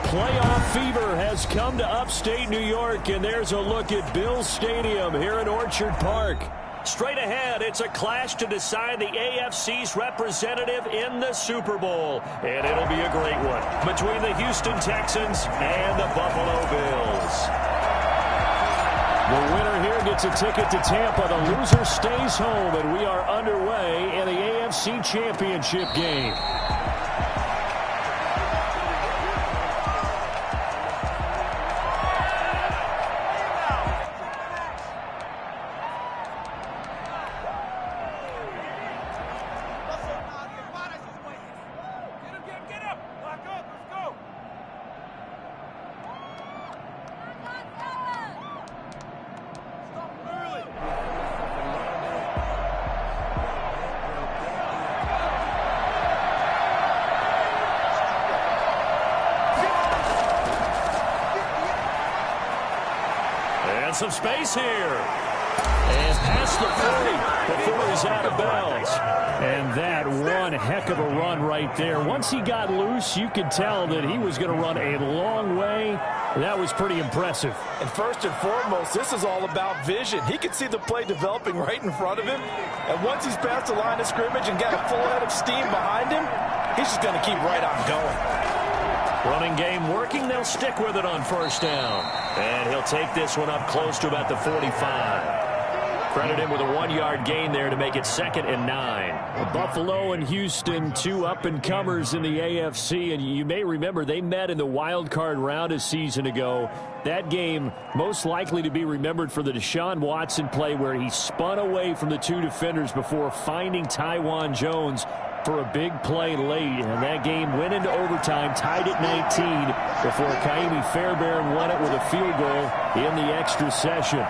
Playoff fever has come to upstate New York, and there's a look at Bills Stadium here in Orchard Park. Straight ahead, it's a clash to decide the AFC's representative in the Super Bowl. And it'll be a great one between the Houston Texans and the Buffalo Bills. The winner here gets a ticket to Tampa. The loser stays home, and we are underway in the AFC Championship game. Some space here. And past the 40 before he's out of bounds. And that one heck of a run right there. Once he got loose, you could tell that he was going to run a long way. That was pretty impressive. And first and foremost, this is all about vision. He could see the play developing right in front of him. And once he's past the line of scrimmage and got a full head of steam behind him, he's just going to keep right on going. Running game working. They'll stick with it on first down. And he'll take this one up close to about the 45. Credit him with a 1-yard gain there to make it 2nd and 9. Buffalo and Houston, two up-and-comers in the AFC. And you may remember they met in the wild card round a season ago. That game most likely to be remembered for the Deshaun Watson play where he spun away from the two defenders before finding Tywan Jones for a big play late, and that game went into overtime, tied at 19, before Kaimi Fairbairn won it with a field goal in the extra session. A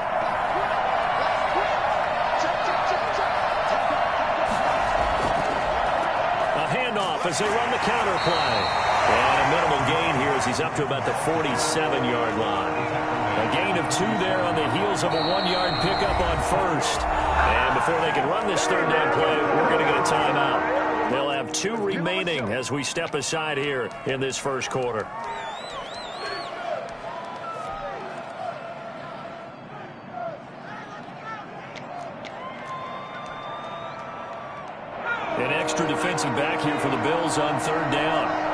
handoff as they run the counter play. And a minimal gain here as he's up to about the 47-yard line. A gain of 2 there on the heels of a 1-yard pickup on first. And before they can run this third down play, we're going to get a timeout. They'll have 2 remaining as we step aside here in this first quarter. An extra defensive back here for the Bills on third down.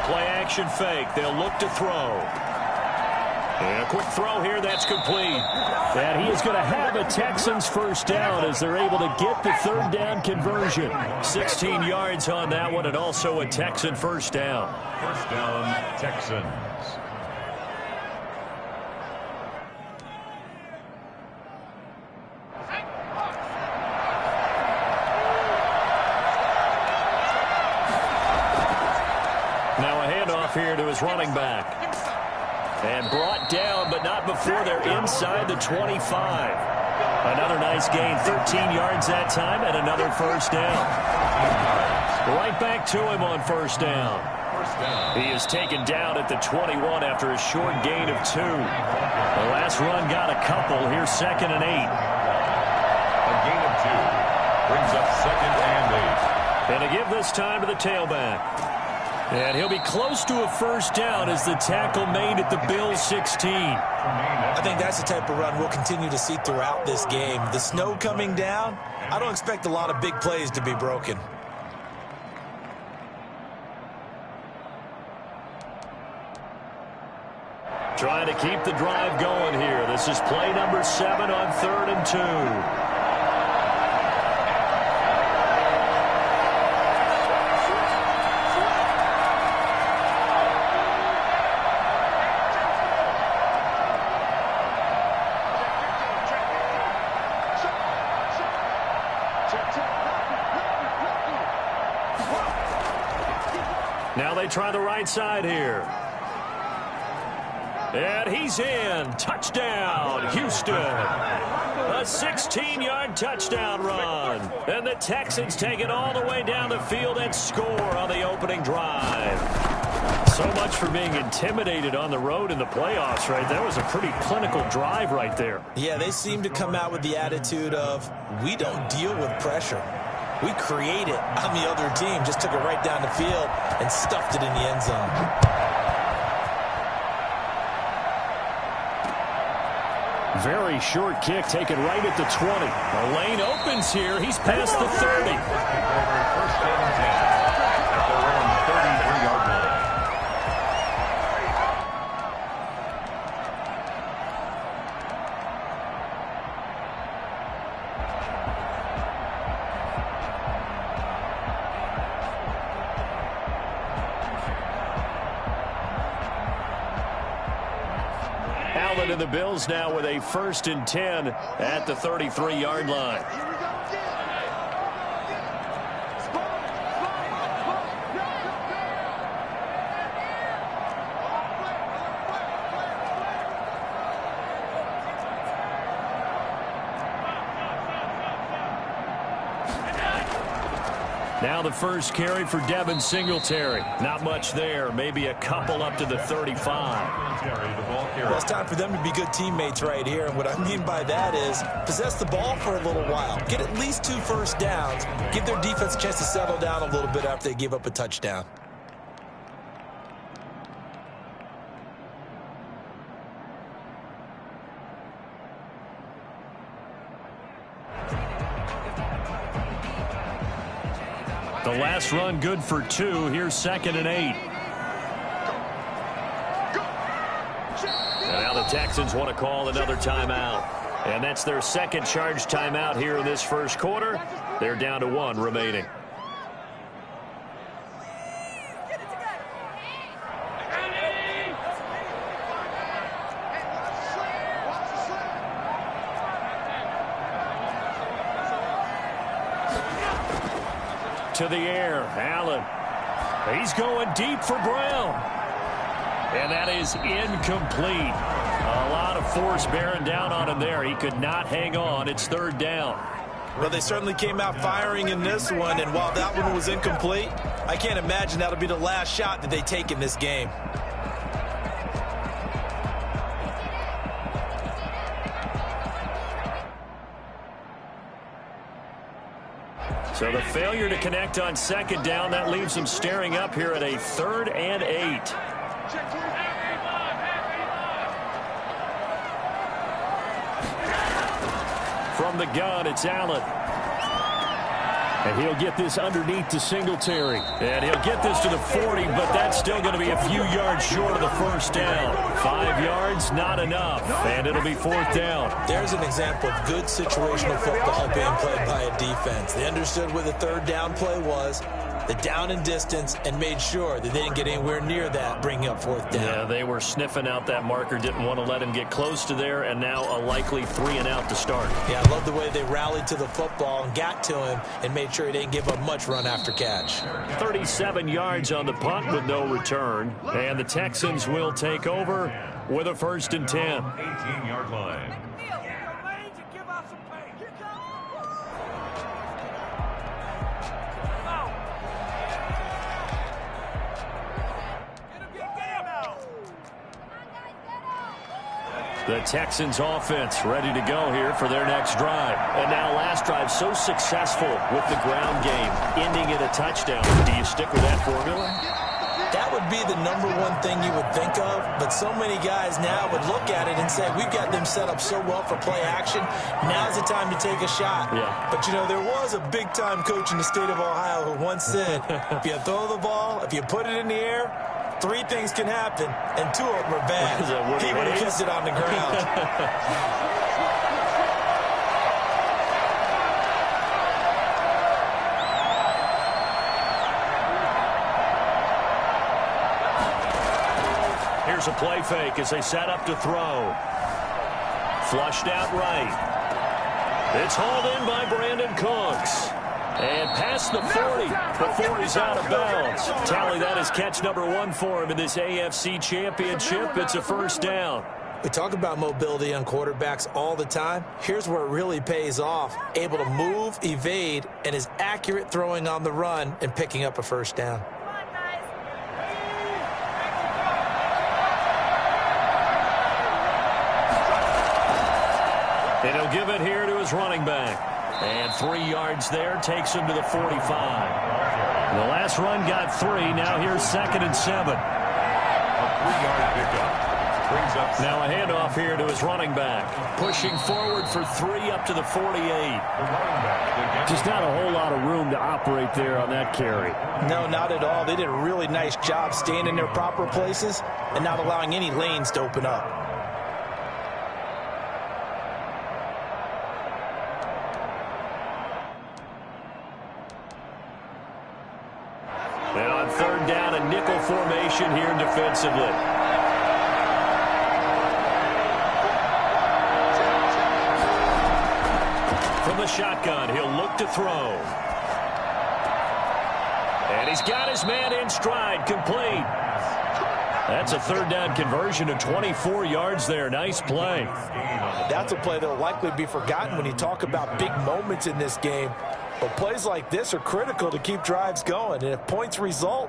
Play-action fake. They'll look to throw. And a quick throw here. That's complete. And he is going to have a Texans first down as they're able to get the third down conversion. 16 yards on that one, and also a Texan first down. First down, Texans. Here to his running back. And brought down, but not before they're inside the 25. Another nice gain, 13 yards that time, and another first down. Right back to him on first down. He is taken down at the 21 after a short gain of 2. The last run got a couple. Here's 2nd and 8. A gain of 2 brings up 2nd and 8. And to give this time to the tailback. And he'll be close to a first down as the tackle made at the Bills 16. I think that's the type of run we'll continue to see throughout this game. The snow coming down, I don't expect a lot of big plays to be broken. Trying to keep the drive going here. This is play number 7 on 3rd and 2. Now they try the right side here. And he's in. Touchdown, Houston. A 16-yard touchdown run. And the Texans take it all the way down the field and score on the opening drive. So much for being intimidated on the road in the playoffs, right? That was a pretty clinical drive right there. Yeah, they seem to come out with the attitude of, we don't deal with pressure. We create it on the other team. Just took it right down the field and stuffed it in the end zone. Very short kick taken right at the 20. The lane opens here. He's past the 30. First and 10 at their own 33-yard line. Allen and the Bills now with a 1st and 10 at the 33-yard line. Now the first carry for Devin Singletary. Not much there. Maybe a couple up to the 35. Well, it's time for them to be good teammates right here. And what I mean by that is possess the ball for a little while. Get at least 2 first downs. Give their defense a chance to settle down a little bit after they give up a touchdown. The last run good for 2. Here's 2nd and 8. And now the Texans want to call another timeout. And that's their second charge timeout here in this first quarter. They're down to 1 remaining. To the air, Allen. He's going deep for Brown. And that is incomplete. A lot of force bearing down on him there. He could not hang on. It's 3rd down. Well, they certainly came out firing in this one, and while that one was incomplete, I can't imagine that'll be the last shot that they take in this game. So the failure to connect on 2nd down, that leaves them staring up here at a 3rd and 8. From the gun, it's Allen. And he'll get this underneath to Singletary. And he'll get this to the 40, but that's still going to be a few yards short of the 1st down. 5 yards, not enough. And it'll be 4th down. There's an example of good situational football being played by a defense. They understood where the 3rd down play was, the down and distance, and made sure that they didn't get anywhere near that, bringing up 4th down. Yeah, they were sniffing out that marker, didn't want to let him get close to there, and now a likely 3 and out to start. Yeah, I love the way they rallied to the football and got to him and made sure he didn't give up much run after catch. 37 yards on the punt with no return, and the Texans will take over with a 1st and 10. 18-yard line. The Texans offense ready to go here for their next drive. And now last drive so successful with the ground game, ending in a touchdown. Do you stick with that formula? That would be the #1 thing you would think of, but so many guys now would look at it and say, we've got them set up so well for play action, now's the time to take a shot. Yeah. But, you know, there was a big-time coach in the state of Ohio who once said, if you throw the ball, if you put it in the air, 3 things can happen, and 2 of them are bad. He would have kept it on the ground. Here's a play fake as they set up to throw. Flushed out right. It's hauled in by Brandon Cooks. And past the 40 before he's out of bounds. Tally, that is catch #1 for him in this AFC Championship. It's a 1st down. We talk about mobility on quarterbacks all the time. Here's where it really pays off. Able to move, evade, and is accurate throwing on the run and picking up a 1st down. And he'll give it here to his running back. And 3 yards there takes him to the 45. The last run got 3. Now here's 2nd and 7. A 3-yard pickup. Brings up now a handoff here to his running back. Pushing forward for 3 up to the 48. Just not a whole lot of room to operate there on that carry. No, not at all. They did a really nice job staying in their proper places and not allowing any lanes to open up. And on 3rd down, a nickel formation here defensively. From the shotgun, he'll look to throw. And he's got his man in stride, complete. That's a 3rd down conversion of 24 yards there. Nice play. That's a play that will likely be forgotten when you talk about big moments in this game. But plays like this are critical to keep drives going. And if points result,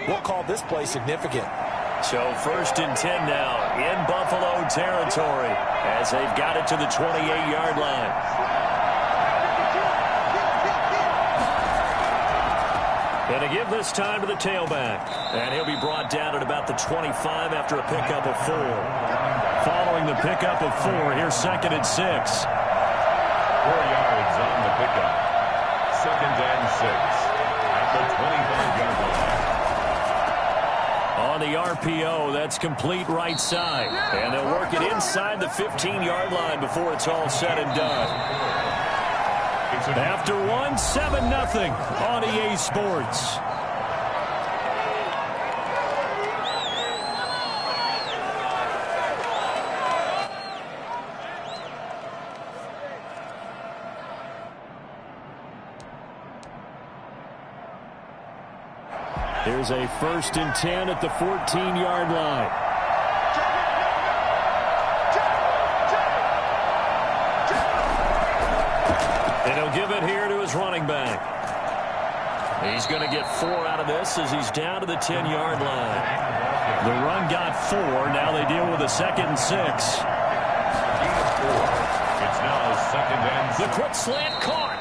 we'll call this play significant. So 1st and 10 now in Buffalo territory as they've got it to the 28-yard line. And to give this time to the tailback. And he'll be brought down at about the 25 after a pickup of 4. Following the pickup of 4, here's 2nd and 6. 4 yards on the pickup. 2nd and 6 at the 25-yard line. On the RPO, that's complete right side. And they'll work it inside the 15-yard line before it's all said and done. After 1, 7-0 on EA Sports. Here's a 1st and 10 at the 14-yard line. And he'll give it here to his running back. He's going to get 4 out of this as he's down to the 10-yard line. The run got 4. Now they deal with a 2nd and 6. It's now 2nd and 6. The quick slant caught.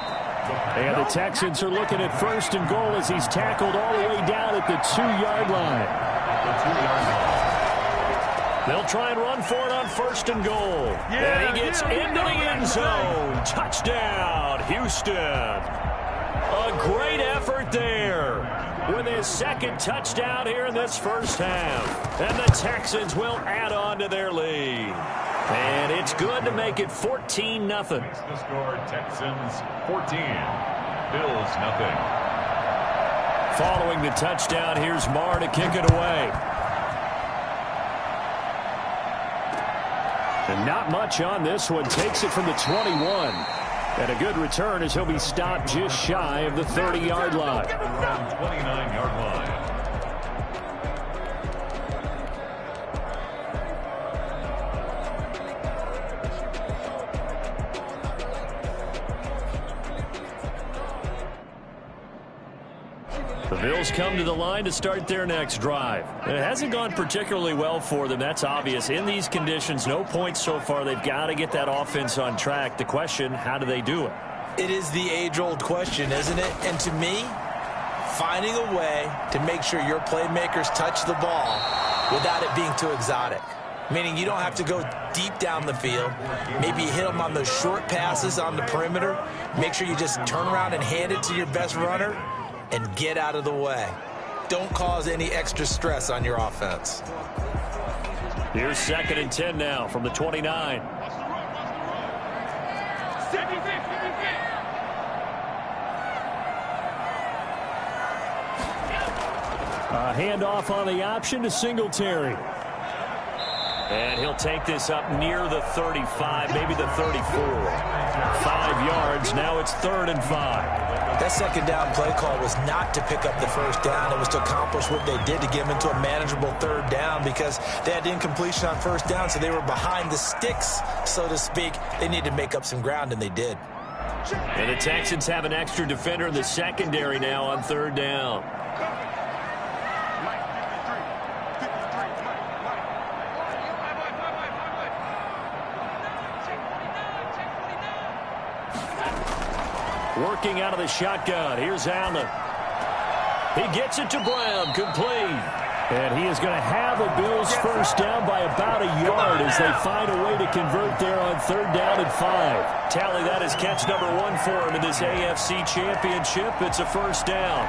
And the Texans are looking at 1st and goal as he's tackled all the way down at the 2-yard line. They'll try and run for it on 1st and goal. And he gets into the end zone. Touchdown, Houston. A great effort there with his 2nd touchdown here in this first half. And the Texans will add on to their lead. And it's good to make it 14-0. The score, Texans 14, Bills 0. Following the touchdown, here's Marr to kick it away. And not much on this one. Takes it from the 21. And a good return as he'll be stopped just shy of the 30-yard line. 29-yard line. The Bills come to the line to start their next drive. It hasn't gone particularly well for them. That's obvious. In these conditions, no points so far. They've got to get that offense on track. The question, how do they do it? It is the age-old question, isn't it? And to me, finding a way to make sure your playmakers touch the ball without it being too exotic. Meaning you don't have to go deep down the field. Maybe you hit them on those short passes on the perimeter. Make sure you just turn around and hand it to your best runner and get out of the way. Don't cause any extra stress on your offense. Here's 2nd and 10 now from the 29. A handoff on the option to Singletary. And he'll take this up near the 35, maybe the 34. 5 yards. Now it's 3rd and 5. That 2nd down play call was not to pick up the 1st down. It was to accomplish what they did to get them into a manageable 3rd down because they had incompletion on 1st down, so they were behind the sticks, so to speak. They needed to make up some ground, and they did. And the Texans have an extra defender in the secondary now on 3rd down. Working out of the shotgun. Here's Allen. He gets it to Brown. Complete. And he is going to have a Bills first down by about a yard as they find a way to convert there on 3rd down and 5. Tally, that is catch number 1 for him in this AFC Championship. It's a first down.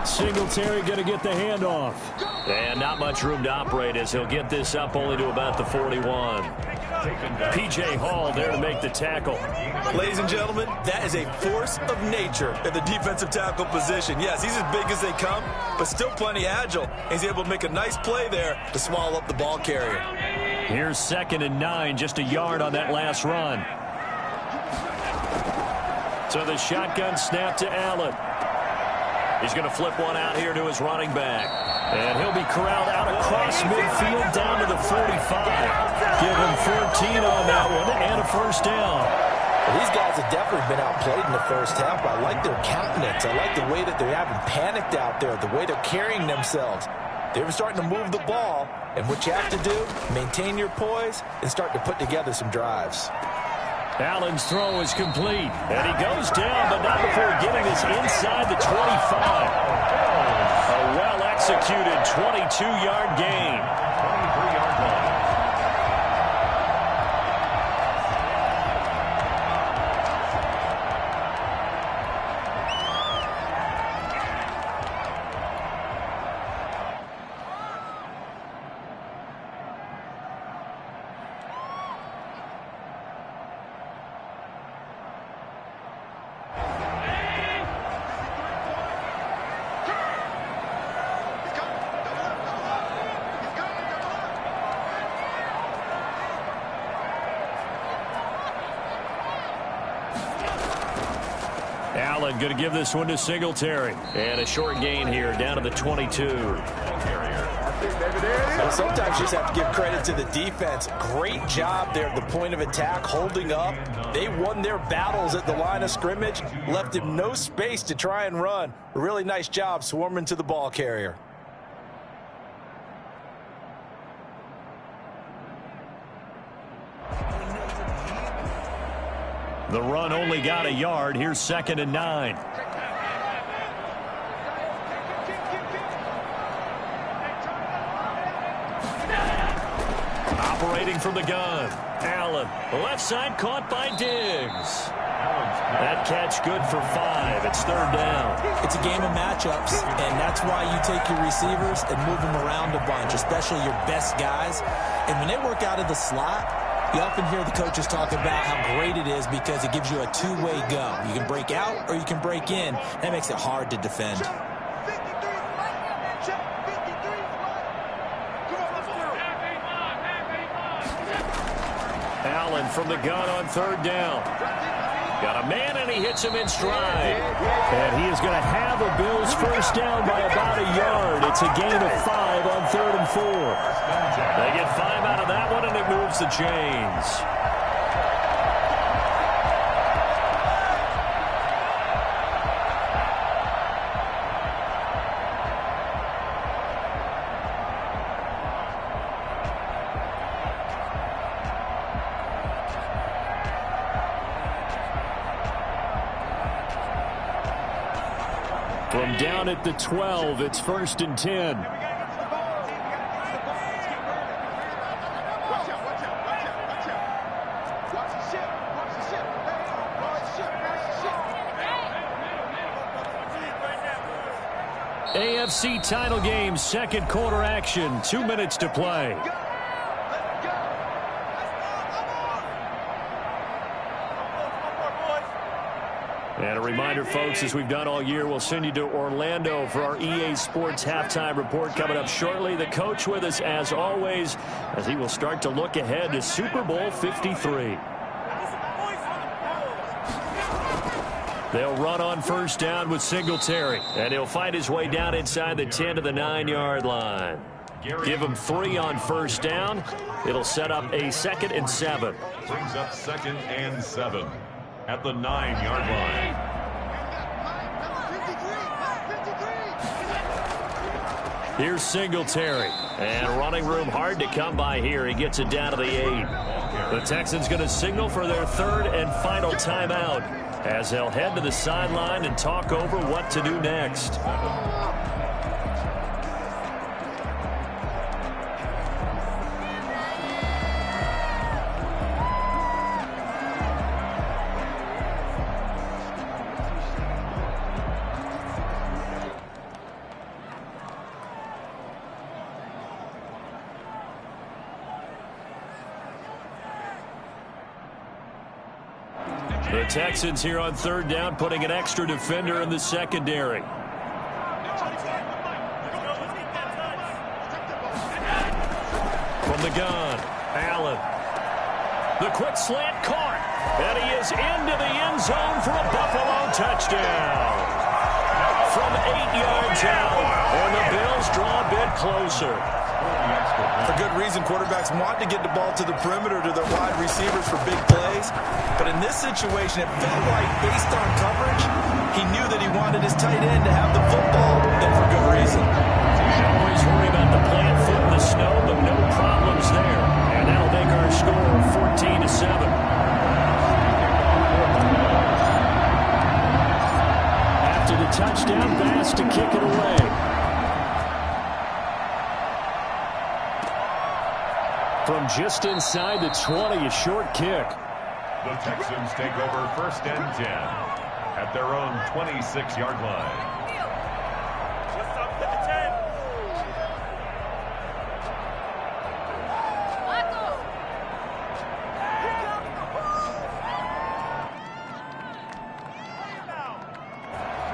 Singletary going to get the handoff. And not much room to operate as he'll get this up only to about the 41. P.J. Hall there to make the tackle. Ladies and gentlemen, that is a force of nature at the defensive tackle position. Yes, he's as big as they come, but still plenty agile. He's able to make a nice play there to swallow up the ball carrier. Here's 2nd and 9, just a yard on that last run. So the shotgun snap to Allen. He's going to flip one out here to his running back. And he'll be corralled out across midfield down to the 45. Give him 14 on that one and a first down. Well, these guys have definitely been outplayed in the first half. I like their countenance. I like the way that they haven't panicked out there, the way they're carrying themselves. They're starting to move the ball. And what you have to do, maintain your poise and start to put together some drives. Allen's throw is complete. And he goes down, but not before getting this inside the 25. A well-executed 22-yard gain. 23-yard line. Allen going to give this one to Singletary. And a short gain here down to the 22. Well, sometimes you just have to give credit to the defense. Great job there at the point of attack, holding up. They won their battles at the line of scrimmage, left him no space to try and run. A really nice job swarming to the ball carrier. The run only got a yard. Here's 2nd and 9. Operating from the gun. Allen. The left side caught by Diggs. That catch good for 5. It's 3rd down. It's a game of matchups, and that's why you take your receivers and move them around a bunch, especially your best guys. And when they work out of the slot, you often hear the coaches talk about how great it is because it gives you a two-way go. You can break out or you can break in. That makes it hard to defend. Allen from the gun on 3rd down. Got a man, and he hits him in stride. And he is going to have a Bills first down by about a yard. It's a gain of 5 on 3rd and 4. They get 5 out of that one, and it moves the chains. From down at the 12, it's 1st and 10. AFC title game, 2nd quarter action, 2 minutes to play. And a reminder, folks, as we've done all year, we'll send you to Orlando for our EA Sports halftime report coming up shortly. The coach with us, as always, as he will start to look ahead to Super Bowl 53. They'll run on first down with Singletary, and he'll find his way down inside the 10 to the 9-yard line. Give him 3 on first down. It'll set up a 2nd and 7. Brings up 2nd and 7 at the 9-yard line. Here's Singletary, and running room hard to come by here. He gets it down to the 8. The Texans going to signal for their 3rd and final timeout as they'll head to the sideline and talk over what to do next. The Texans here on 3rd down, putting an extra defender in the secondary. From the gun, Allen. The quick slant caught, and he is into the end zone for a Buffalo touchdown. From 8 yards out, and the Bills draw a bit closer. For good reason, quarterbacks want to get the ball to the perimeter to their wide receivers for big plays. But in this situation, it felt like, based on coverage, he knew that he wanted his tight end to have the football, and for good reason. Always worry about the plant foot in the snow, but no problems there. And that'll make our score 14 to 7. After the touchdown pass to kick it away. From just inside the 20, a short kick. The Texans take over 1st and 10 at their own 26-yard line.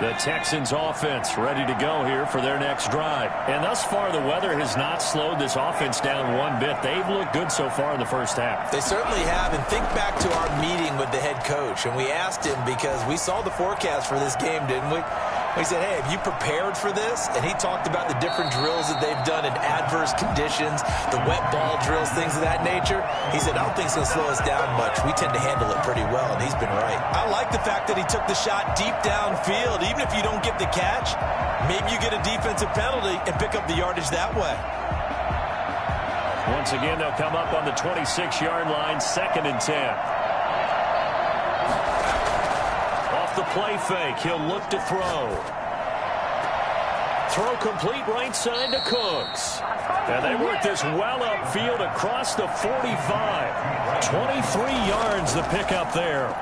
The Texans offense ready to go here for their next drive. And thus far, the weather has not slowed this offense down one bit. They've looked good so far in the first half. They certainly have. And think back to our meeting with the head coach. And we asked him, because we saw the forecast for this game, didn't we? We said, hey, have you prepared for this? And he talked about the different drills that they've done in adverse conditions, the wet ball drills, things of that nature. He said, I don't think it's going to slow us down much. We tend to handle it pretty well, and he's been right. I like the fact that he took the shot deep downfield. Even if you don't get the catch, maybe you get a defensive penalty and pick up the yardage that way. Once again, they'll come up on the 26-yard line, 2nd and 10. Off the play fake, he'll look to throw. Throw complete right side to Cooks. And they work this well upfield across the 45. 23 yards the pickup there.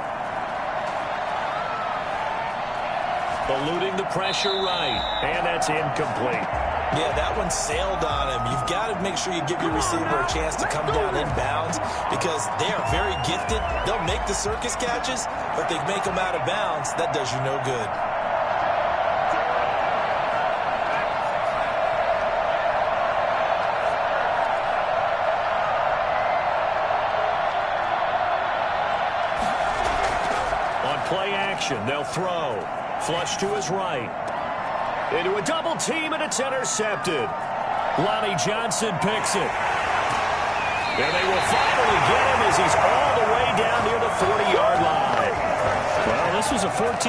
Eluding the pressure right. And that's incomplete. Yeah, that one sailed on him. You've got to make sure you give your receiver a chance to come down inbounds, because they are very gifted. They'll make the circus catches, but they make them out of bounds. That does you no good. On play action, they'll throw. Flush to his right. Into a double team, and it's intercepted. Lonnie Johnson picks it. And they will finally get him as he's all the way down near the 40-yard line. Well, this was a 14-0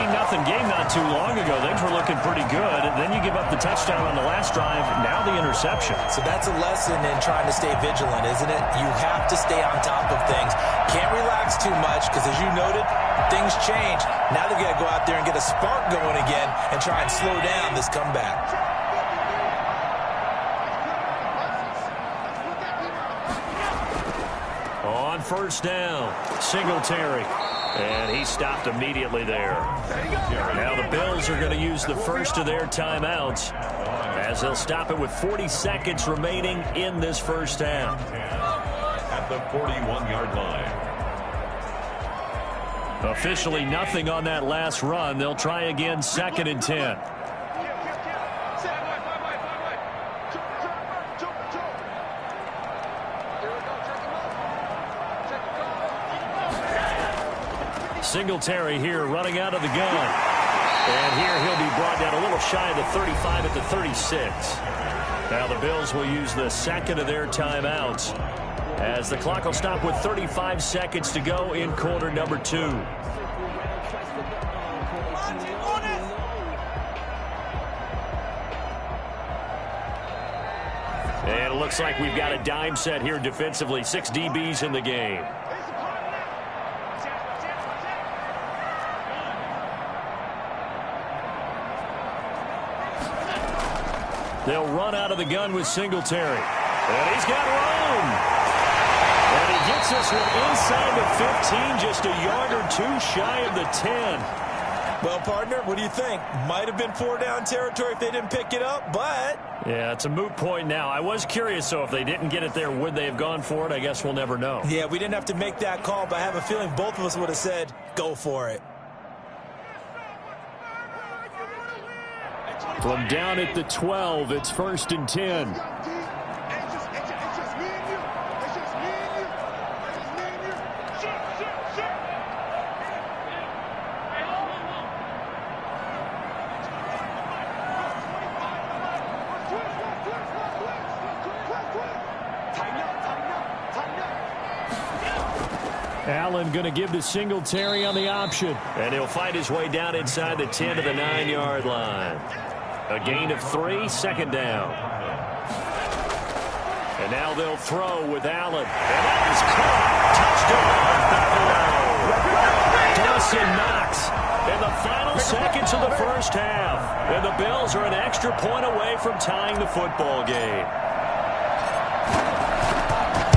game not too long ago. Things were looking pretty good. And then you give up the touchdown on the last drive. Now the interception. So that's a lesson in trying to stay vigilant, isn't it? You have to stay on top of things. Can't relax too much, because as you noted, things change. Now they've got to go out there and get a spark going again and try and slow down this comeback. On first down, Singletary. And he stopped immediately there. Now the Bills are going to use the first of their timeouts, as they'll stop it with 40 seconds remaining in this first half. At the 41-yard line. Officially nothing on that last run. They'll try again, 2nd and 10. Singletary here running out of the gun. And here he'll be brought down a little shy of the 35 at the 36. Now the Bills will use the second of their timeouts, as the clock will stop with 35 seconds to go in quarter number 2. And it looks like we've got a dime set here defensively. 6 DBs in the game. They'll run out of the gun with Singletary. And he's got room. And he gets this one inside the 15, just a yard or 2 shy of the 10. Well, partner, what do you think? Might have been 4-down territory if they didn't pick it up, but... Yeah, it's a moot point now. I was curious, so if they didn't get it there, would they have gone for it? I guess we'll never know. Yeah, we didn't have to make that call, but I have a feeling both of us would have said, go for it. From down at the 12, it's 1st and 10. Allen going to give to Singletary on the option. And he'll find his way down inside the 10 to the 9-yard line. A gain of 3, 2nd down. And now they'll throw with Allen. And that is caught. Touchdown, Buffalo. Dawson Knox in the final seconds of the first half. And the Bills are an extra point away from tying the football game.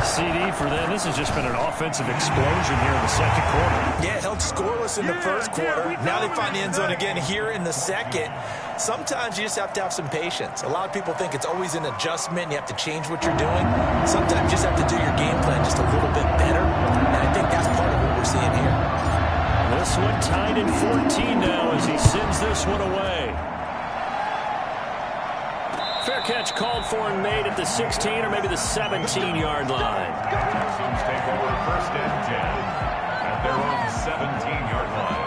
CD for them. This has just been an offensive explosion here in the second quarter. Yeah, held scoreless in the first quarter. Now they find the end zone again here in the second. Sometimes you just have to have some patience. A lot of people think it's always an adjustment. You have to change what you're doing. Sometimes you just have to do your game plan just a little bit better. And I think that's part of what we're seeing here. This one tied at 14 now as he sends this one away. Fair catch called for and made at the 16 or maybe the 17-yard line. Texans take over 1st and 10 at their own 17-yard line.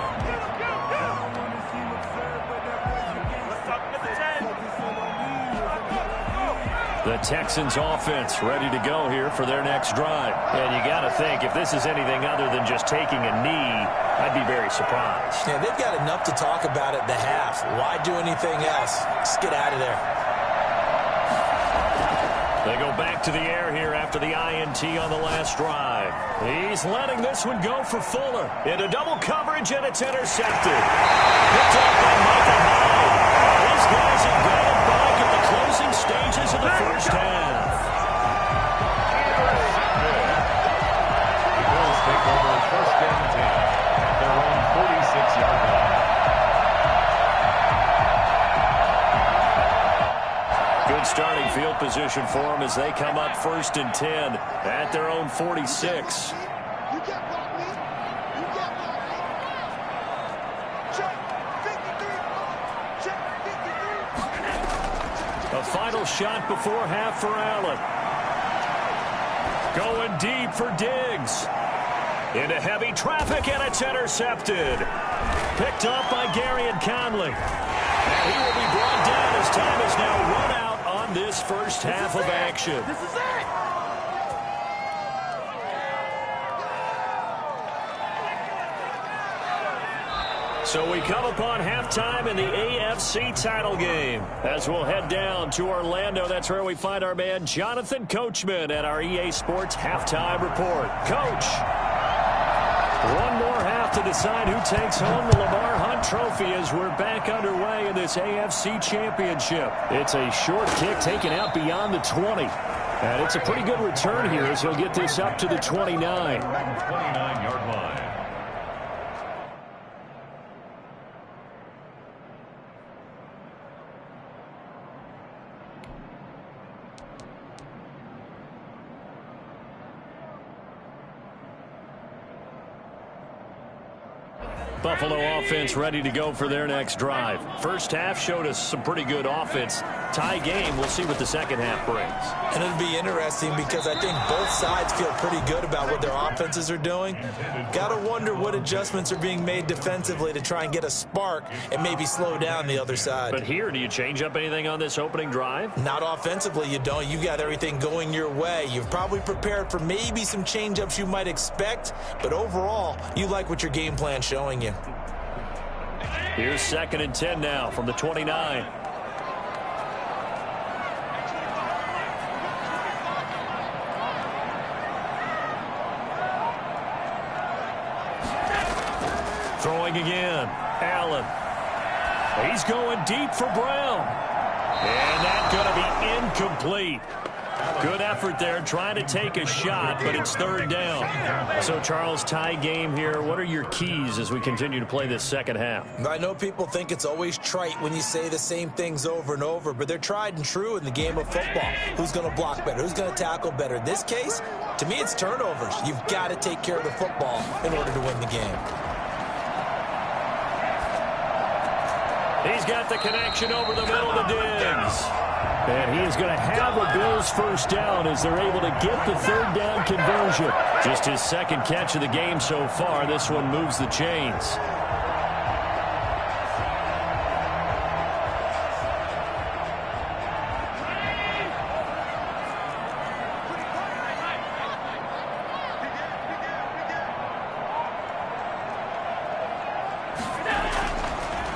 The Texans offense ready to go here for their next drive. And you got to think, if this is anything other than just taking a knee, I'd be very surprised. Yeah, they've got enough to talk about at the half. Why do anything else? Just get out of there. They go back to the air here after the INT on the last drive. He's letting this one go for Fuller. Into double coverage, and it's intercepted. Picked off by Michael Hyde. These guys have got it back at the closing stages of the first half. The Bills take over 1st and 10 at their own 46-yard line. Good starting field position for them as they come up 1st and 10 at their own 46. A final shot before half for Allen. Going deep for Diggs. Into heavy traffic, and it's intercepted. Picked up by Gary and Conley. And he will be brought down as time is now run out on this first half of action. This is it! So we come upon halftime in the AFC title game. As we'll head down to Orlando, that's where we find our man Jonathan Coachman at our EA Sports Halftime Report. Coach, one more half to decide who takes home the Lamar Hunt Trophy as we're back underway in this AFC Championship. It's a short kick taken out beyond the 20. And it's a pretty good return here as he'll get this up to the 29. 29-yard line. Buffalo offense ready to go for their next drive. First half showed us some pretty good offense. Tie game. We'll see what the second half brings. And it'll be interesting because I think both sides feel pretty good about what their offenses are doing. Got to wonder what adjustments are being made defensively to try and get a spark and maybe slow down the other side. But here, do you change up anything on this opening drive? Not offensively, you don't. You got everything going your way. You've probably prepared for maybe some change-ups you might expect, but overall, you like what your game plan's showing you. Here's 2nd and 10 now from the 29. Throwing again. Allen. He's going deep for Brown. And that's going to be incomplete. Good effort there, trying to take a shot, but it's 3rd down. So, Charles, tie game here. What are your keys as we continue to play this second half? I know people think it's always trite when you say the same things over and over, but they're tried and true in the game of football. Who's going to block better? Who's going to tackle better? In this case, to me, it's turnovers. You've got to take care of the football in order to win the game. He's got the connection over the middle to Diggs. And he is going to have a Bills first down as they're able to get the 3rd down conversion. Just his 2nd catch of the game so far. This one moves the chains.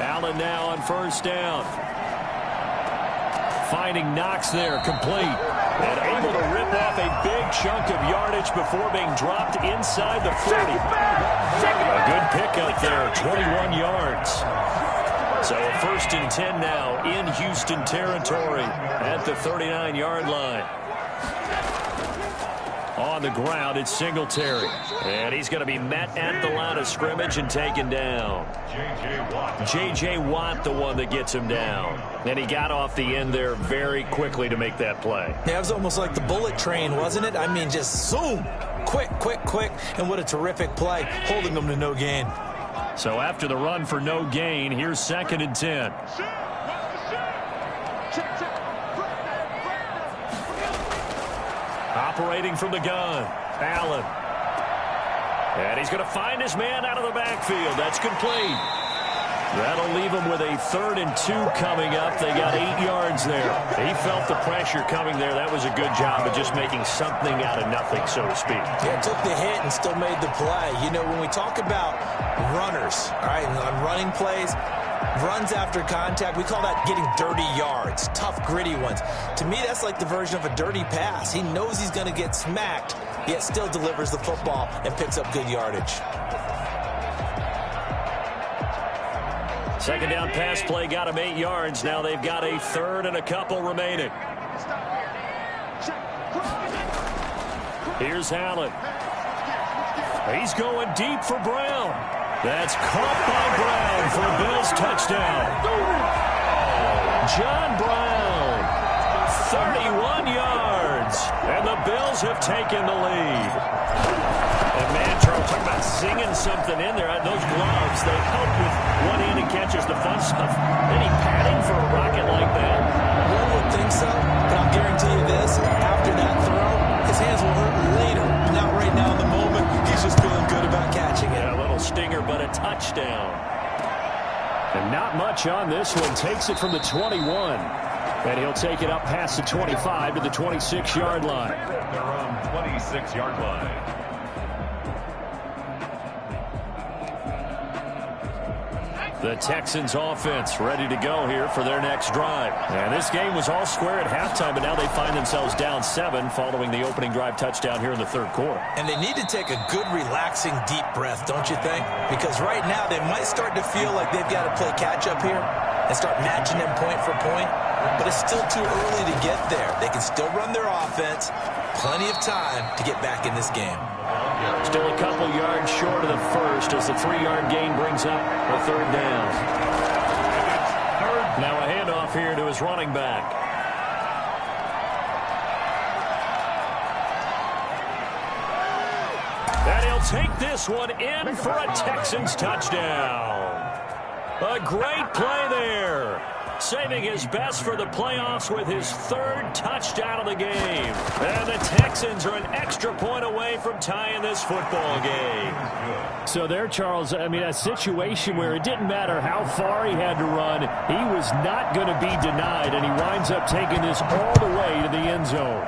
Allen now on first down. Finding Knox there, complete. And able to rip off a big chunk of yardage before being dropped inside the 40. A good pickup there, 21 yards. So a 1st and 10 now in Houston territory at the 39-yard line. On the ground, it's Singletary. And he's going to be met at the line of scrimmage and taken down. J.J. Watt, the one that gets him down. And he got off the end there very quickly to make that play. Yeah, it was almost like the bullet train, wasn't it? I mean, just zoom. Quick, quick, quick. And what a terrific play, holding them to no gain. So after the run for no gain, here's 2nd and 10. Operating from the gun, Allen. And he's going to find his man out of the backfield. That's complete. That'll leave him with a 3rd and 2 coming up. They got 8 yards there. He felt the pressure coming there. That was a good job of just making something out of nothing, so to speak. Yeah, took the hit and still made the play. You know, when we talk about runners, all right, on running plays, runs after contact, we call that getting dirty yards, tough, gritty ones. To me, that's like the version of a dirty pass. He knows he's going to get smacked, yet still delivers the football and picks up good yardage. 2nd down pass play got him 8 yards. Now they've got a 3rd and a couple remaining. Here's Allen. He's going deep for Brown. That's caught by Brown for a Bills touchdown. John Brown, 31 yards, and the Bills have taken the lead. And man, Charles, talking about singing something in there. Those gloves, they help with one-handed catches, the fun stuff. Any padding for a rocket like that? One would think so, but I'll guarantee you this, after that throw, his hands will hurt later. Not right now in the moment. He's just feeling good about catching it. Yeah, a little stinger, but a touchdown. And not much on this one. Takes it from the 21. And he'll take it up past the 25 to the 26-yard line. They're on 26-yard line. The Texans offense ready to go here for their next drive. And this game was all square at halftime, but now they find themselves down 7 following the opening drive touchdown here in the 3rd quarter. And they need to take a good, relaxing, deep breath, don't you think? Because right now they might start to feel like they've got to play catch-up here and start matching them point for point. But it's still too early to get there. They can still run their offense. Plenty of time to get back in this game. Still a couple yards short of the first as the 3-yard gain brings up a 3rd down. Now a handoff here to his running back. And he'll take this one in for a Texans touchdown. A great play there. Saving his best for the playoffs with his third touchdown of the game. And the Texans are an extra point away from tying this football game. So there, Charles, I mean, a situation where it didn't matter how far he had to run, he was not going to be denied, and he winds up taking this all the way to the end zone.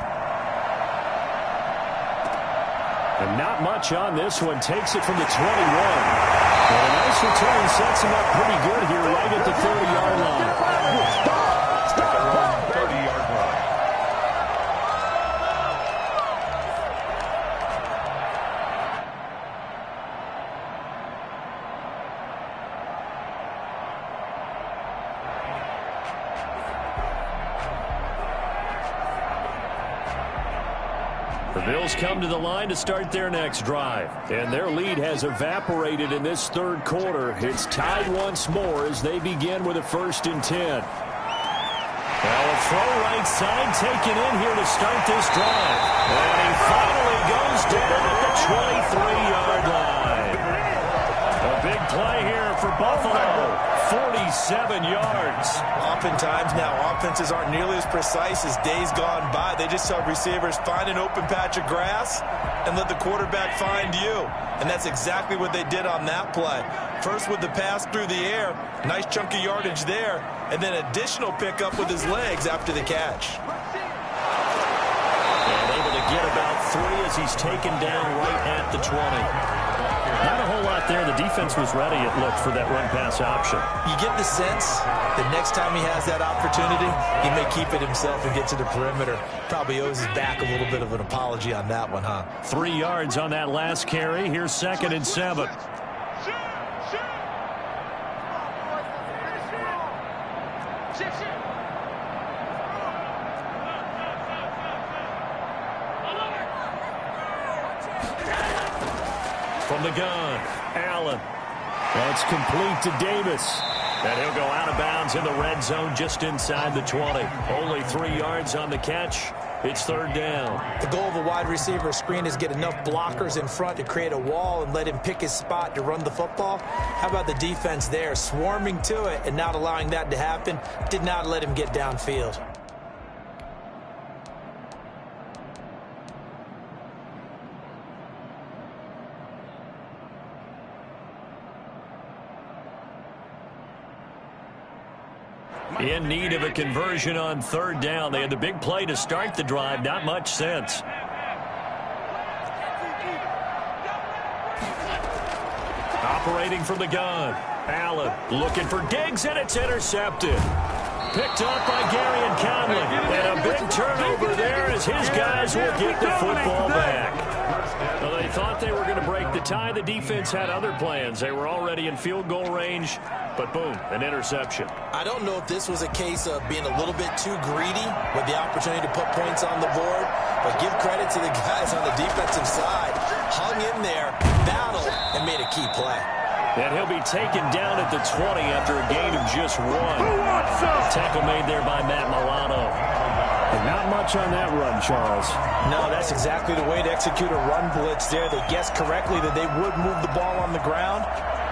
And not much on this one. Takes it from the 21. And a nice return sets him up pretty good here right at the 30-yard line. 30-yard line. The Bills come to the line to start their next drive. And their lead has evaporated in this third quarter. It's tied once more as they begin with a 1st and 10. Now a throw right side taken in here to start this drive. And he finally goes down at the 23-yard line. A big play here for Buffalo. 47 yards. Oftentimes now, offenses aren't nearly as precise as days gone by. They just tell receivers, find an open patch of grass and let the quarterback find you. And that's exactly what they did on that play. First with the pass through the air, nice chunk of yardage there, and then additional pickup with his legs after the catch. And able to get about 3 as he's taken down right at the 20. Not a whole lot there. The defense was ready, it looked, for that run-pass option. You get the sense that next time he has that opportunity, he may keep it himself and get to the perimeter. Probably owes his back a little bit of an apology on that one, huh? 3 yards on that last carry. Here's 2nd and 7. From the gun, Allen. That's complete to Davis. And he'll go out of bounds in the red zone just inside the 20. Only 3 yards on the catch. It's 3rd down. The goal of a wide receiver screen is get enough blockers in front to create a wall and let him pick his spot to run the football. How about the defense there, swarming to it and not allowing that to happen? Did not let him get downfield. In need of a conversion on 3rd down. They had the big play to start the drive. Not much sense. Operating from the gun. Allen looking for Diggs, and it's intercepted. Picked up by Gary and Conley. And a big turnover there as his guys will get the football back. Well, they thought they were going to break the tie. The defense had other plans. They were already in field goal range. But boom, an interception. I don't know if this was a case of being a little bit too greedy with the opportunity to put points on the board, but give credit to the guys on the defensive side. Hung in there, battled, and made a key play. And he'll be taken down at the 20 after a gain of just 1. Tackle made there by Matt Milano. And not much on that run, Charles. No, that's exactly the way to execute a run blitz there. They guessed correctly that they would move the ball on the ground,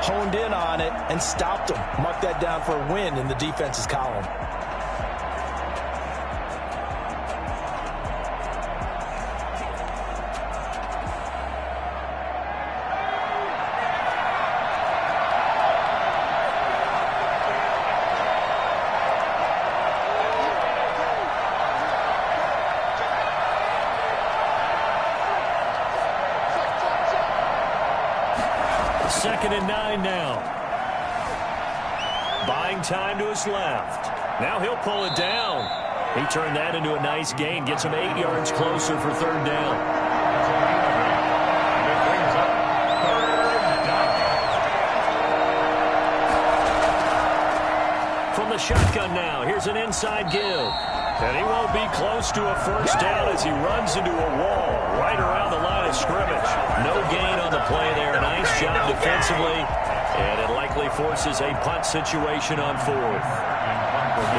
honed in on it, and stopped them. Mark that down for a win in the defense's column. Second and 9 now. Buying time to his left. Now he'll pull it down. He turned that into a nice gain. Gets him 8 yards closer for 3rd down. And it brings up 3rd down. From the shotgun now, here's an inside give. And he won't be close to a 1st down as he runs into a wall right around the line of scrimmage. No gain on the play there. Nice job defensively. And it likely forces a punt situation on 4th.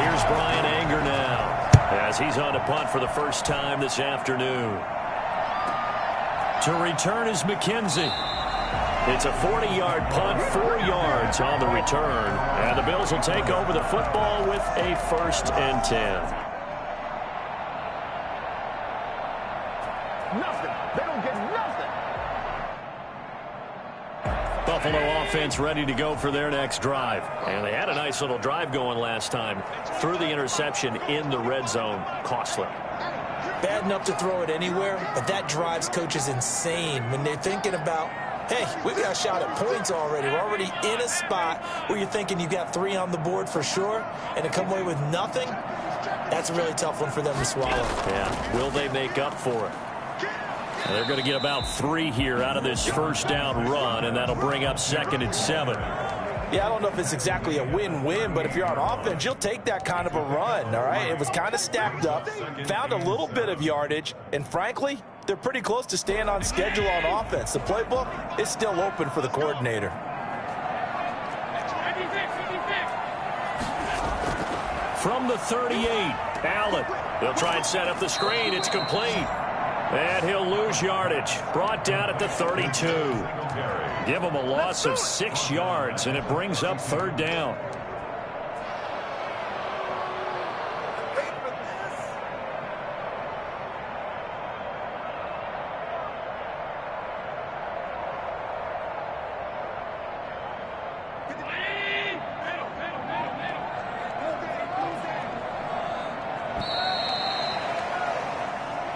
Here's Brian Anger now as he's on a punt for the first time this afternoon. To return is McKenzie. It's a 40-yard punt, 4 yards on the return. And the Bills will take over the football with a 1st and 10. Nothing. They don't get nothing. Buffalo offense ready to go for their next drive. And they had a nice little drive going last time. Threw the interception in the red zone. Costly. Bad enough to throw it anywhere, but that drives coaches insane when they're thinking about, hey, we've got a shot at points already. We're already in a spot where you're thinking you got 3 on the board for sure, and to come away with nothing, that's a really tough one for them to swallow. Yeah, will they make up for it? They're going to get about 3 here out of this first down run, and that'll bring up 2nd and 7. Yeah, I don't know if it's exactly a win-win, but if you're on offense, you'll take that kind of a run, all right? It was kind of stacked up, found a little bit of yardage, and frankly, they're pretty close to staying on schedule on offense. The playbook is still open for the coordinator. From the 38, Allen. He'll try and set up the screen. It's complete. And he'll lose yardage. Brought down at the 32. Give him a loss of 6 yards, and it brings up 3rd down.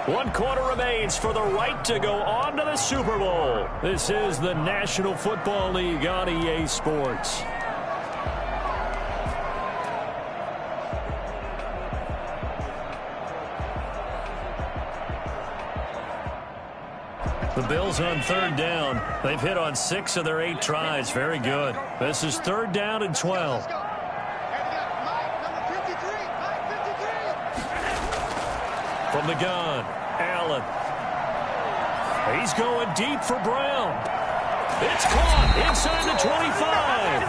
One quarter remains for the right to go on to the Super Bowl. This is the National Football League on EA Sports. The Bills on 3rd down. They've hit on 6 of their 8 tries. Very good. This is 3rd down and 12. From the gun, Allen. He's going deep for Brown. It's caught inside the 25.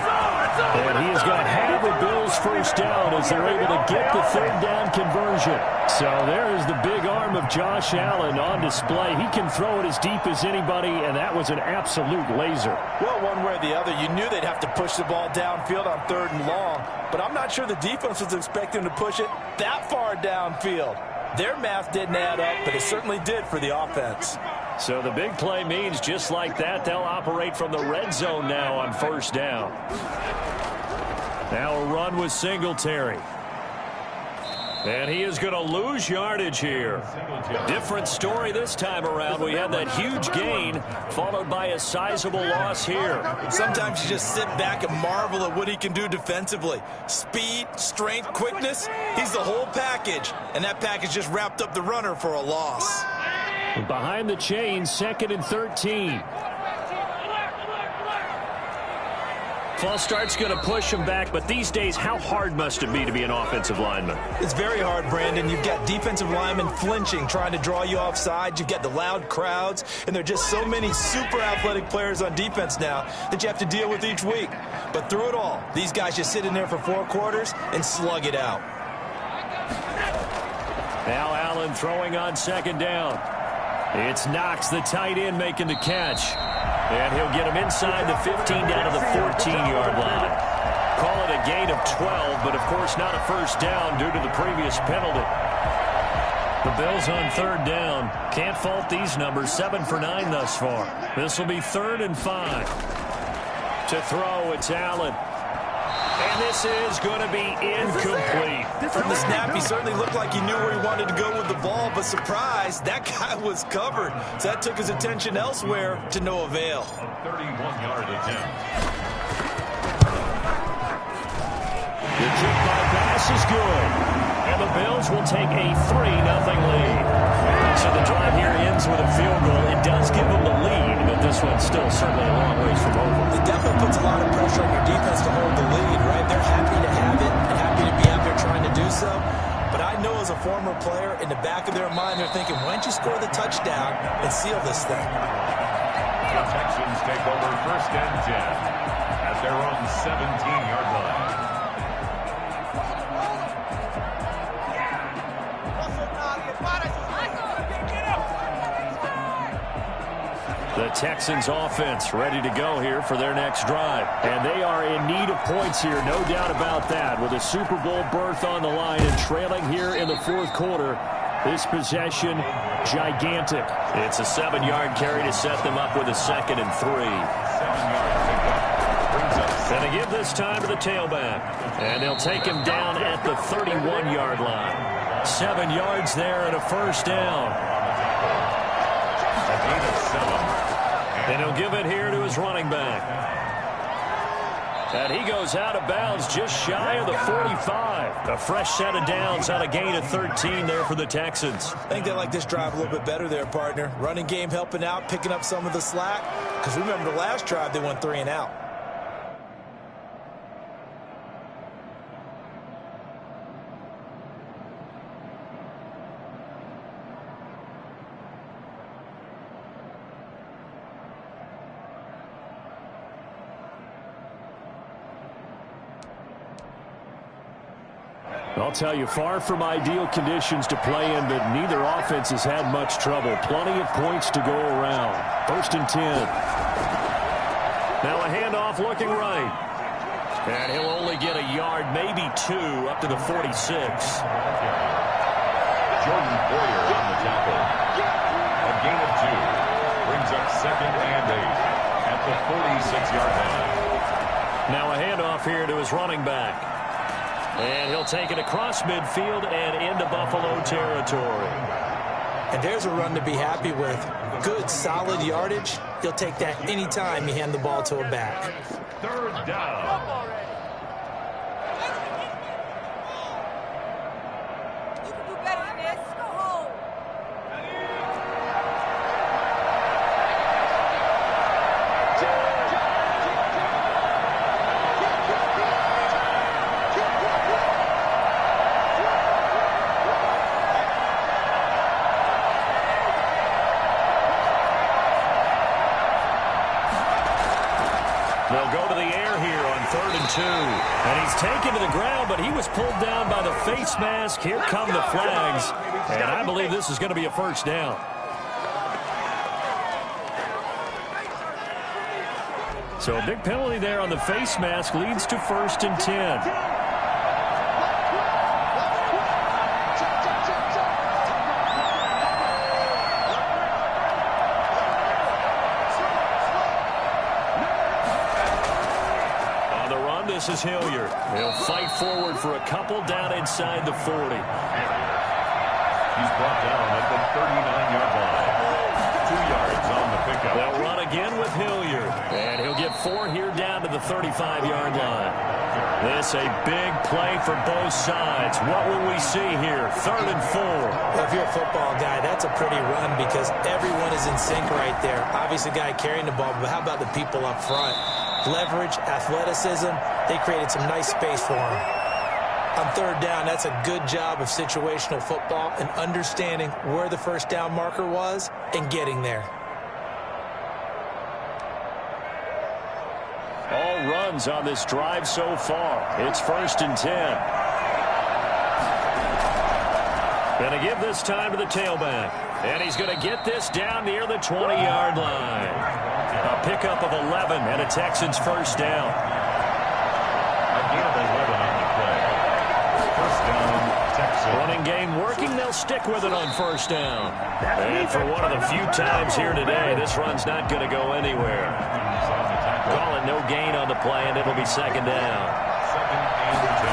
And he is going to have the Bills' first down as they're able to get the 3rd down conversion. So there is the big arm of Josh Allen on display. He can throw it as deep as anybody, and that was an absolute laser. Well, one way or the other, you knew they'd have to push the ball downfield on 3rd and long, but I'm not sure the defense was expecting to push it that far downfield. Their math didn't add up, but it certainly did for the offense. So the big play means just like that, they'll operate from the red zone now on 1st down. Now a run with Singletary. And he is going to lose yardage here. Different story this time around. We had that huge gain followed by a sizable loss here. Sometimes you just sit back and marvel at what he can do defensively. Speed, strength, quickness, he's the whole package. And that package just wrapped up the runner for a loss. Behind the chains, 2nd and 13. False start's going to push him back, but these days, how hard must it be to be an offensive lineman? It's very hard, Brandon. You've got defensive linemen flinching, trying to draw you offside. You've got the loud crowds, and there are just so many super athletic players on defense now that you have to deal with each week. But through it all, these guys just sit in there for 4 quarters and slug it out. Now Allen throwing on 2nd down. It's Knox, the tight end, making the catch. And he'll get him inside the 15 down to the 14-yard line. Call it a gain of 12, but of course not a first down due to the previous penalty. The Bills on 3rd down. Can't fault these numbers. 7 for 9 thus far. This will be 3rd and 5. To throw, it's Allen. And this is going to be incomplete. From the snap, he certainly looked like he knew where he wanted to go with the ball, but surprise, that guy was covered. So that took his attention elsewhere to no avail. A 31-yard attempt. The kick by pass is good. And the Bills will take a 3-0 lead. So the drive here ends with a field goal. It does give them the lead, but this one's still certainly a long ways from over. It definitely puts a lot of pressure on your defense to hold the lead, right? They're happy to have it and happy to be out there trying to do so. But I know as a former player, in the back of their mind, they're thinking, why don't you score the touchdown and seal this thing? The Texans take over 1st and 10 at their own 17-yard line. The Texans offense ready to go here for their next drive. And they are in need of points here, no doubt about that. With a Super Bowl berth on the line and trailing here in the fourth quarter, this possession, gigantic. It's a 7-yard carry to set them up with a 2nd and 3. 7-yard pickup. And they give this time to the tailback. And they'll take him down at the 31-yard line. 7 yards there and a first down. A gain of 7. And he'll give it here to his running back. And he goes out of bounds just shy of the 45. A fresh set of downs on a gain of 13 there for the Texans. I think they like this drive a little bit better there, partner. Running game helping out, picking up some of the slack. Because remember the last drive, they went 3 and out. I'll tell you, far from ideal conditions to play in, but neither offense has had much trouble. Plenty of points to go around. 1st and 10. Now a handoff looking right. And he'll only get a yard, maybe 2, up to the 46. Jordan Boyer on the tackle. A gain of 2. Brings up 2nd and 8 at the 46-yard line. Now a handoff here to his running back. And he'll take it across midfield and into Buffalo territory. And there's a run to be happy with. Good, solid yardage. He'll take that anytime you hand the ball to a back. 3rd down. They'll go to the air here on 3rd and 2. And he's taken to the ground, but he was pulled down by the face mask. Here come the flags. And I believe this is going to be a first down. So a big penalty there on the face mask leads to 1st and 10. This is Hilliard. He'll fight forward for a couple down inside the 40. He's brought down at the 39-yard line. 2 yards on the pickup. They'll run again with Hilliard. And he'll get 4 here down to the 35-yard line. This a big play for both sides. What will we see here? 3rd and 4. Well, if you're a football guy, that's a pretty run because everyone is in sync right there. Obviously, the guy carrying the ball, but how about the people up front? Leverage, athleticism, they created some nice space for him. On 3rd down, that's a good job of situational football and understanding where the first down marker was and getting there. All runs on this drive so far. It's 1st and 10. Going to give this time to the tailback. And he's going to get this down near the 20-yard line. A pickup of 11 and a Texans first down. A gain of 11 on the play. First down, Texans. Running game working. They'll stick with it on 1st down. And for one of the few times here today, this run's not going to go anywhere. Call it no gain on the play, and it'll be 2nd down. 2nd and 10.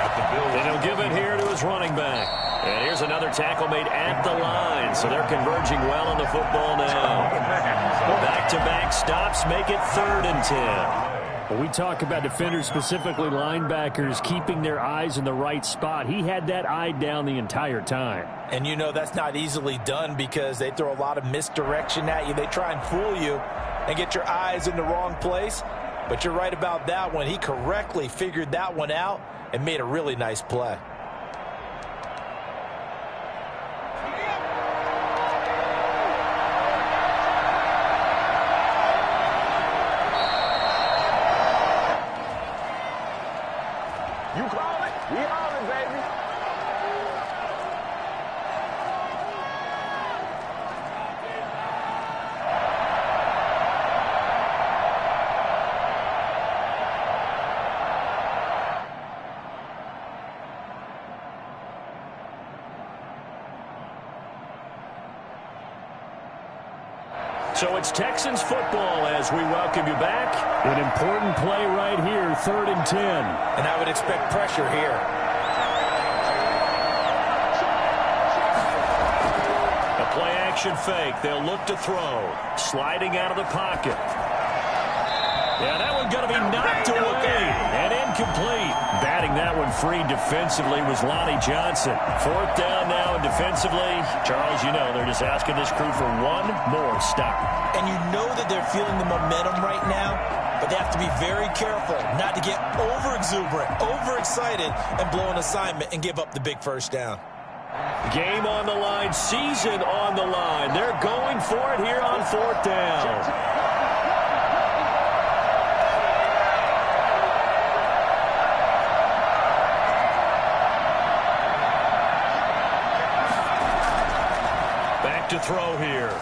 At the Bills. And he'll give it here to his running back. And here's another tackle made at the line, so they're converging well on the football now. Back-to-back stops make it 3rd and 10. When we talk about defenders, specifically linebackers, keeping their eyes in the right spot, he had that eye down the entire time. And you know that's not easily done because they throw a lot of misdirection at you. They try and fool you and get your eyes in the wrong place. But you're right about that one. He correctly figured that one out and made a really nice play. You call it, we on it, baby. So it's Texans football as we welcome you back. An important play right here, 3rd and 10. And I would expect pressure here. A play-action fake. They'll look to throw. Sliding out of the pocket. Yeah, that one going to be knocked away and incomplete. Batting that one free defensively was Lonnie Johnson. 4th down now, and defensively, Charles, you know, they're just asking this crew for one more stop. And you know that they're feeling the momentum right now, but they have to be very careful not to get over-exuberant, overexcited, and blow an assignment and give up the big first down. Game on the line, season on the line. They're going for it here on 4th down. To throw here.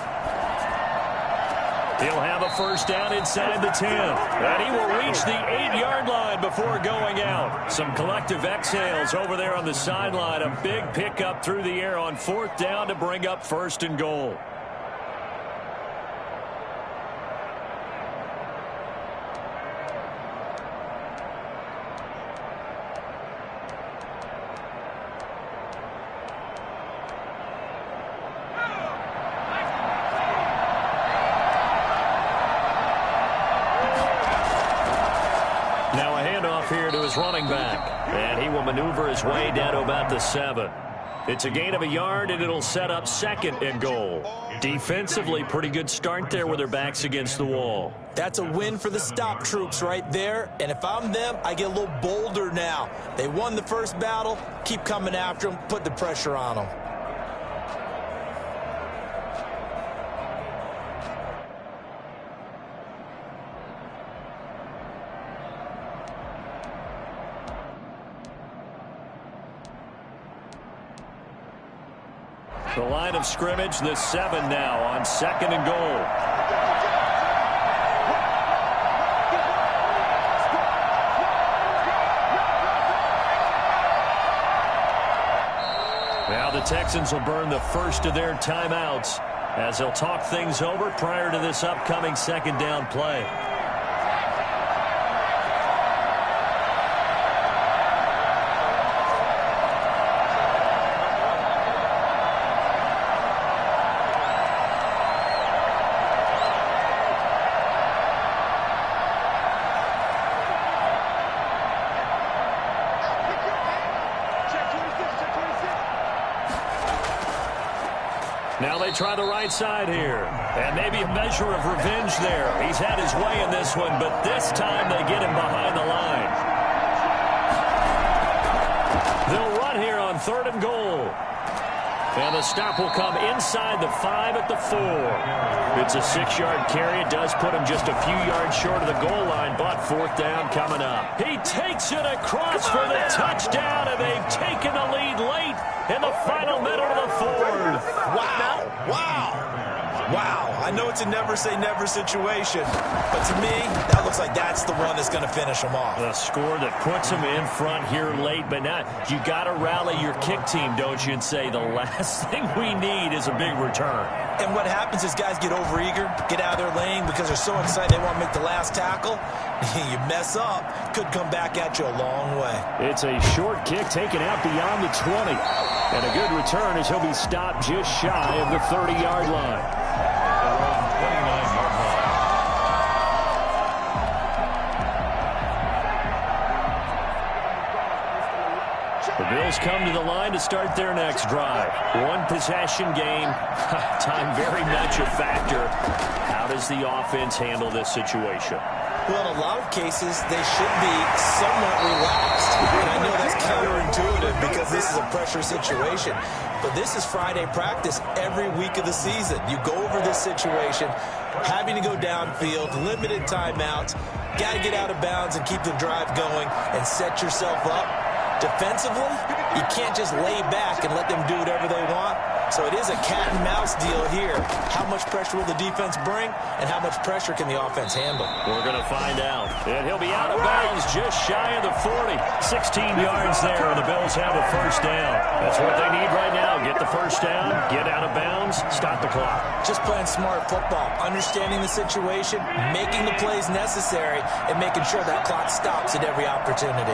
He'll have a first down inside the 10. And he will reach the 8-yard line before going out. Some collective exhales over there on the sideline. A big pickup through the air on 4th down to bring up 1st and goal. Here to his running back, and he will maneuver his way down to about the 7. It's a gain of a yard, and it'll set up 2nd and goal. Defensively, pretty good start there with their backs against the wall. That's a win for the stop troops right there, and if I'm them, I get a little bolder now. They won the first battle, keep coming after them, put the pressure on them. The line of scrimmage, the 7 now on 2nd and goal. Now the Texans will burn the first of their timeouts as they'll talk things over prior to this upcoming 2nd down play. Now they try the right side here. And maybe a measure of revenge there. He's had his way in this one, but this time they get him behind the line. They'll run here on 3rd and goal. And the stop will come inside the 5 at the 4. It's a 6-yard carry. It does put him just a few yards short of the goal line, but 4th down coming up. He takes it across for the touchdown, and they've taken the lead late in the final minute of the 4th. Wow. I know it's a never-say-never situation, but to me, that looks like that's the one that's going to finish them off. A score that puts them in front here late, but now you got to rally your kick team, don't you, and say the last thing we need is a big return. And what happens is guys get overeager, get out of their lane because they're so excited they want to make the last tackle. You mess up, could come back at you a long way. It's a short kick taken out beyond the 20. And a good return as he'll be stopped just shy of the 30-yard line. The Bills come to the line to start their next drive. One possession game. Time very much a factor. How does the offense handle this situation? Well, in a lot of cases, they should be somewhat relaxed. And I know that's counterintuitive because this is a pressure situation. But this is Friday practice every week of the season. You go over this situation, having to go downfield, limited timeouts, got to get out of bounds and keep the drive going and set yourself up. Defensively, you can't just lay back and let them do whatever they want. So it is a cat and mouse deal here. How much pressure will the defense bring, and how much pressure can the offense handle? We're going to find out. And he'll be out of bounds just shy of the 40. 16 yards there, and the Bills have a first down. That's what they need right now. Get the first down, get out of bounds, stop the clock. Just playing smart football, understanding the situation, making the plays necessary, and making sure that clock stops at every opportunity.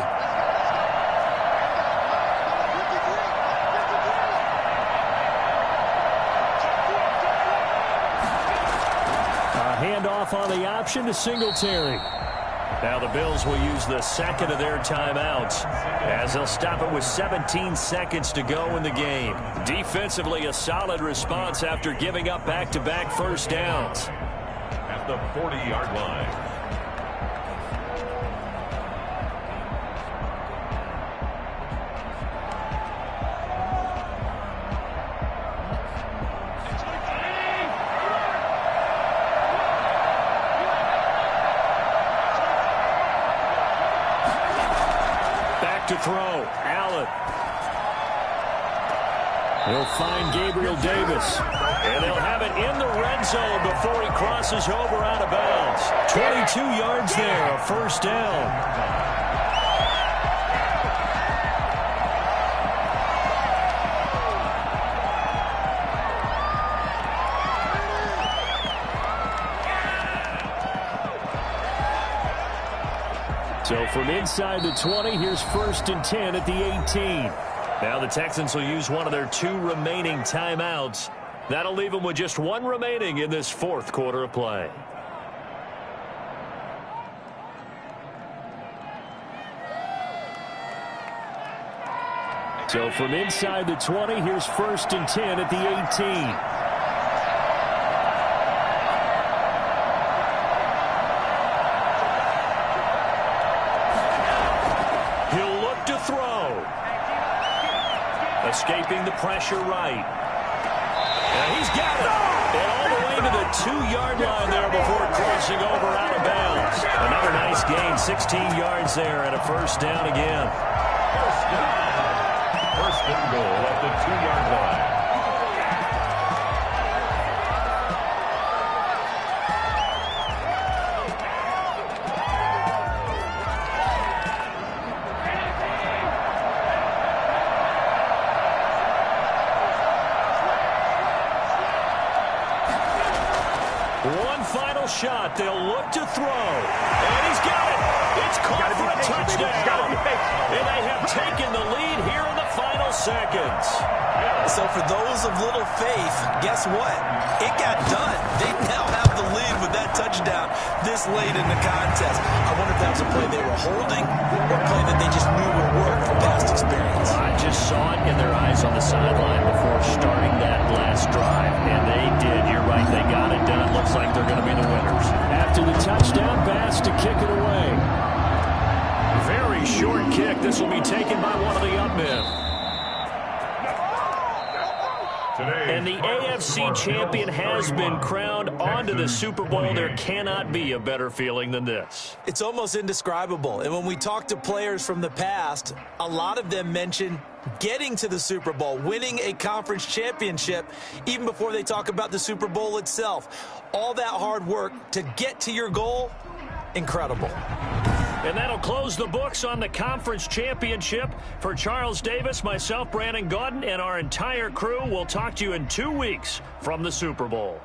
Handoff on the option to Singletary. Now the Bills will use the second of their timeouts as they'll stop it with 17 seconds to go in the game. Defensively, a solid response after giving up back-to-back first downs. At the 40-yard line. To throw, Allen. He'll find Gabriel Davis. And they'll have it in the red zone before he crosses over out of bounds. 22 yards there, a first down. So from inside the 20, here's 1st and 10 at the 18. Now the Texans will use one of their 2 remaining timeouts. That'll leave them with just 1 remaining in this 4th quarter of play. So from inside the 20, here's 1st and 10 at the 18. Escaping the pressure right. And he's got it. And all the way to the 2-yard line there before crossing over out of bounds. Another nice gain, 16 yards there and a first down again. First and goal at the 2-yard line. Shot, they'll look to throw, and he's got it. It's caught for a touchdown, and they have taken the lead here in the final seconds. So for those of little faith, guess what? It got done. They now have the lead with that touchdown this late in the contest. I wonder if that was a play they were holding or a play that they just knew would work from past experience. I just saw it in their eyes on the sideline before starting that last drive, and they did. You're right. They got it done. Looks like they're going to be the winners. After the touchdown pass to kick it away. Very short kick. This will be taken by one of the up men. And the AFC champion has been crowned onto the Super Bowl. There cannot be a better feeling than this. It's almost indescribable. And when we talk to players from the past, a lot of them mention getting to the Super Bowl, winning a conference championship, even before they talk about the Super Bowl itself. All that hard work to get to your goal, incredible. And that'll close the books on the conference championship. For Charles Davis, myself, Brandon Gaudin, and our entire crew, we'll talk to you in 2 weeks from the Super Bowl.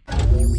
it.